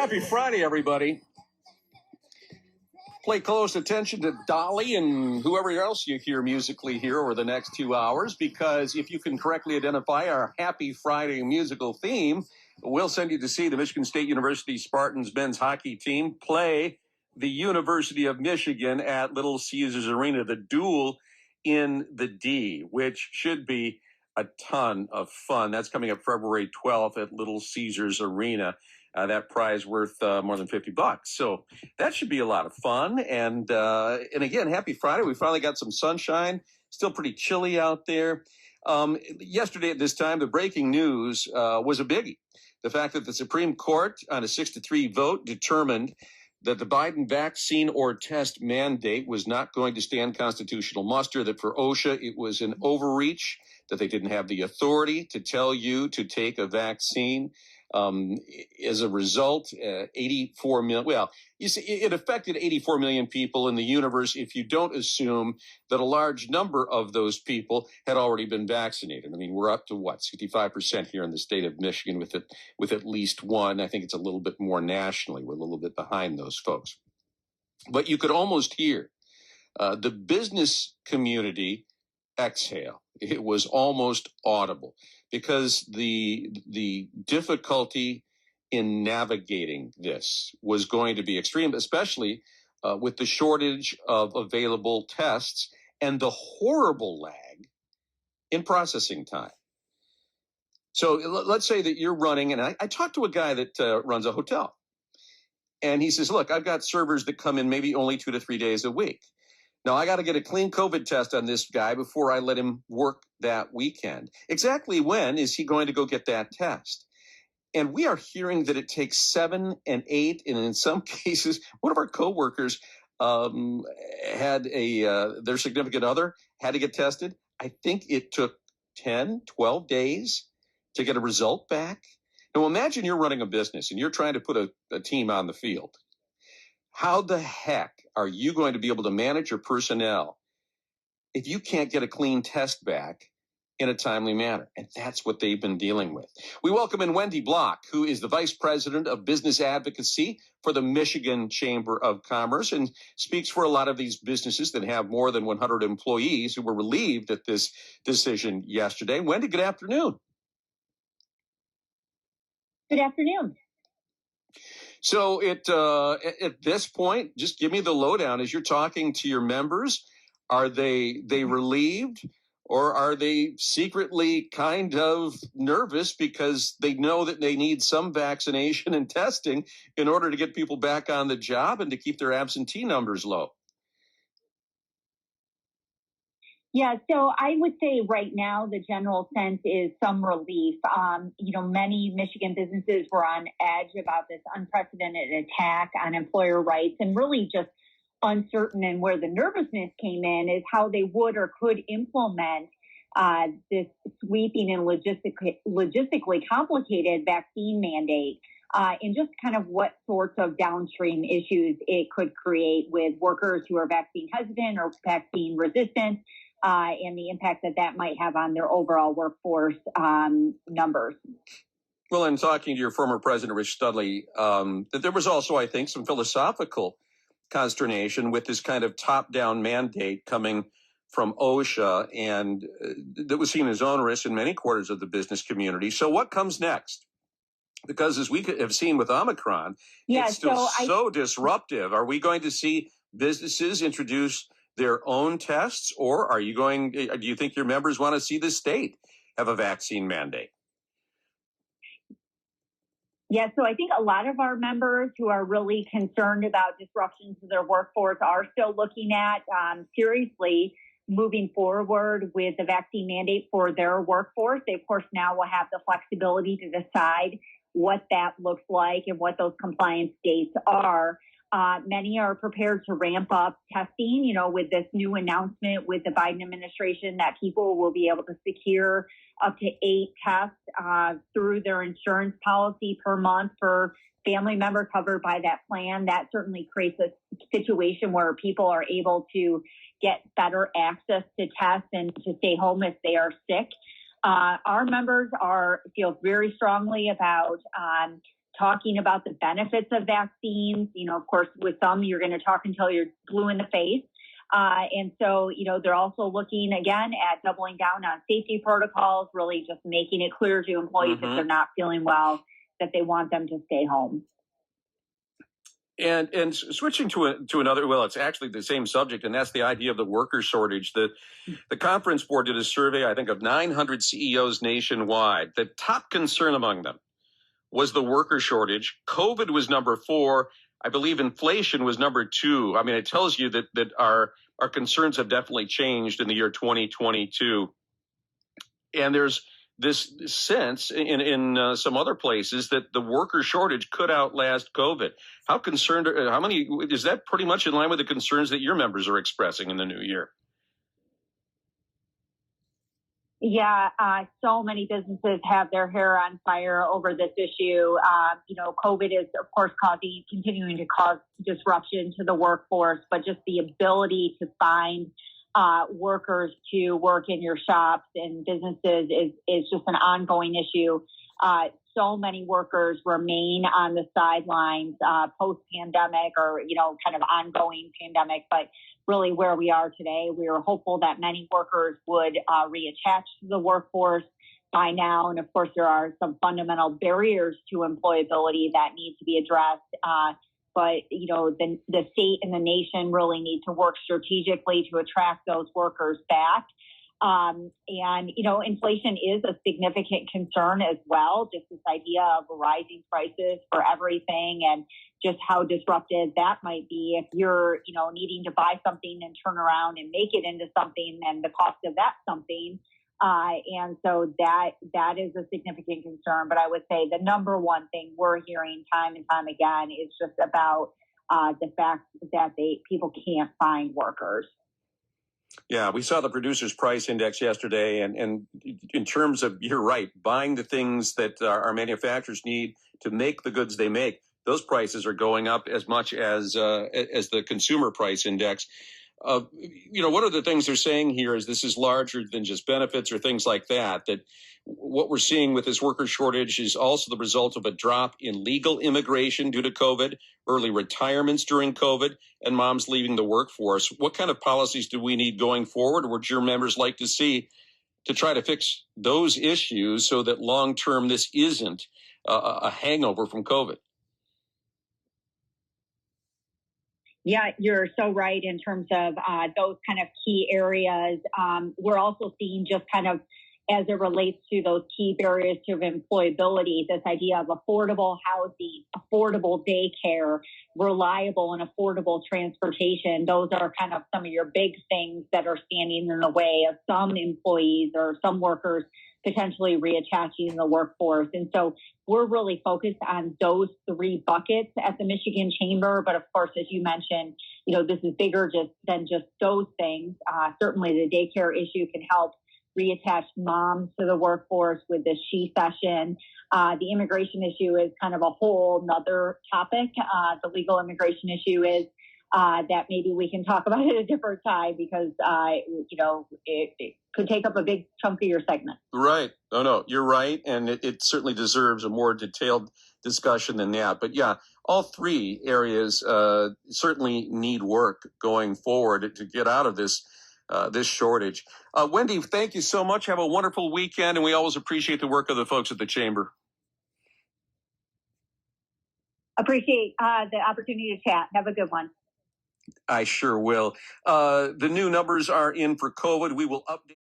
Happy Friday, everybody. Play close attention to Dolly and whoever else you hear musically here over the next 2 hours, because if you can correctly identify our Happy Friday musical theme, we'll send you to see the Michigan State University Spartans men's hockey team play the University of Michigan at Little Caesars Arena, the duel in the D, which should be a ton of fun. That's coming up February 12th at Little Caesars Arena. That prize worth more than $50. So that should be a lot of fun. And again, happy Friday. We finally got some sunshine. Still pretty chilly out there. Yesterday at this time, the breaking news was a biggie. The fact that the Supreme Court on a 6-3 vote determined that the Biden vaccine or test mandate was not going to stand constitutional muster, that for OSHA it was an overreach, that they didn't have the authority to tell you to take a vaccine. As a result, 84 million, well, you see, it affected 84 million people in the universe if you don't assume that a large number of those people had already been vaccinated. I mean, we're up to what, 65% here in the state of Michigan with at least one. I think it's a little bit more nationally. We're a little bit behind those folks. But you could almost hear the business community exhale. It was almost audible because the difficulty in navigating this was going to be extreme, especially with the shortage of available tests and the horrible lag in processing time. So let's say that you're running, and I talked to a guy that runs a hotel, and he says, look, I've got servers that come in maybe only 2 to 3 days a week. Now, I got to get a clean COVID test on this guy before I let him work that weekend. Exactly when is he going to go get that test? And we are hearing that it takes 7 and 8, and in some cases, one of our coworkers had their significant other had to get tested. I think it took 10, 12 days to get a result back. Now, imagine you're running a business and you're trying to put a team on the field. How the heck are you going to be able to manage your personnel if you can't get a clean test back in a timely manner? And that's what they've been dealing with. We welcome in Wendy Block, who is the Vice President of Business Advocacy for the Michigan Chamber of Commerce and speaks for a lot of these businesses that have more than 100 employees who were relieved at this decision yesterday. Wendy, good afternoon. Good afternoon. So at this point, just give me the lowdown as you're talking to your members. Are they relieved, or are they secretly kind of nervous because they know that they need some vaccination and testing in order to get people back on the job and to keep their absentee numbers low? Yeah, so I would say right now the general sense is some relief. Many Michigan businesses were on edge about this unprecedented attack on employer rights and really just uncertain. And where the nervousness came in is how they would or could implement this sweeping and logistically complicated vaccine mandate. And just kind of what sorts of downstream issues it could create with workers who are vaccine hesitant or vaccine resistant. And the impact that might have on their overall workforce numbers. Well, in talking to your former president, Rich Studley, that there was also, I think, some philosophical consternation with this kind of top-down mandate coming from OSHA, and that was seen as onerous in many quarters of the business community. So what comes next? Because as we have seen with Omicron, it's still so disruptive. Are we going to see businesses introduce their own tests, or do you think your members want to see the state have a vaccine mandate? Yeah, so I think a lot of our members who are really concerned about disruptions to their workforce are still looking at seriously moving forward with the vaccine mandate for their workforce. They, of course, now will have the flexibility to decide what that looks like and what those compliance dates are. Many are prepared to ramp up testing, with this new announcement with the Biden administration that people will be able to secure up to 8 tests through their insurance policy per month for family member covered by that plan. That certainly creates a situation where people are able to get better access to tests and to stay home if they are sick. Our members feel very strongly about talking about the benefits of vaccines. Of course, with some, you're going to talk until you're blue in the face. And so, they're also looking again at doubling down on safety protocols, really just making it clear to employees if they're not feeling well, that they want them to stay home. And switching to another, well, it's actually the same subject, and that's the idea of the worker shortage. The Conference Board did a survey, I think, of 900 CEOs nationwide. The top concern among them was the worker shortage. COVID was number 4. I believe inflation was number 2. I mean, it tells you that our concerns have definitely changed in the year 2022. And there's this sense in some other places that the worker shortage could outlast COVID. How concerned, is that pretty much in line with the concerns that your members are expressing in the new year? Yeah, so many businesses have their hair on fire over this issue. COVID is, of course, continuing to cause disruption to the workforce, but just the ability to find workers to work in your shops and businesses is just an ongoing issue. So many workers remain on the sidelines post-pandemic or, kind of ongoing pandemic. But really where we are today, we are hopeful that many workers would reattach to the workforce by now. And of course, there are some fundamental barriers to employability that need to be addressed. But, the state and the nation really need to work strategically to attract those workers back. And inflation is a significant concern as well, just this idea of rising prices for everything and just how disruptive that might be if you're, needing to buy something and turn around and make it into something and the cost of that something. And so that is a significant concern. But I would say the number one thing we're hearing time and time again is just about the fact that people can't find workers. Yeah, we saw the Producers Price Index yesterday, and in terms of, you're right, buying the things that our manufacturers need to make the goods they make, those prices are going up as much as the Consumer Price Index. One of the things they're saying here is this is larger than just benefits or things like that, that what we're seeing with this worker shortage is also the result of a drop in legal immigration due to COVID, early retirements during COVID, and moms leaving the workforce. What kind of policies do we need going forward, or would your members like to see to try to fix those issues so that long-term this isn't a hangover from COVID? Yeah, you're so right in terms of those kind of key areas. We're also seeing just kind of as it relates to those key barriers to employability, this idea of affordable housing, affordable daycare, reliable and affordable transportation. Those are kind of some of your big things that are standing in the way of some employees or some workers potentially reattaching in the workforce. And so we're really focused on those 3 buckets at the Michigan Chamber. But of course, as you mentioned, this is bigger than just those things. Certainly the daycare issue can help reattach moms to the workforce with this She Session. The immigration issue is kind of a whole nother topic. The legal immigration issue is that maybe we can talk about at a different time because, it could take up a big chunk of your segment. Right. Oh, no, you're right. And it certainly deserves a more detailed discussion than that. But yeah, all 3 areas certainly need work going forward to get out of this shortage. Wendy, thank you so much. Have a wonderful weekend. And we always appreciate the work of the folks at the Chamber. Appreciate the opportunity to chat. Have a good one. I sure will. The new numbers are in for COVID. We will update.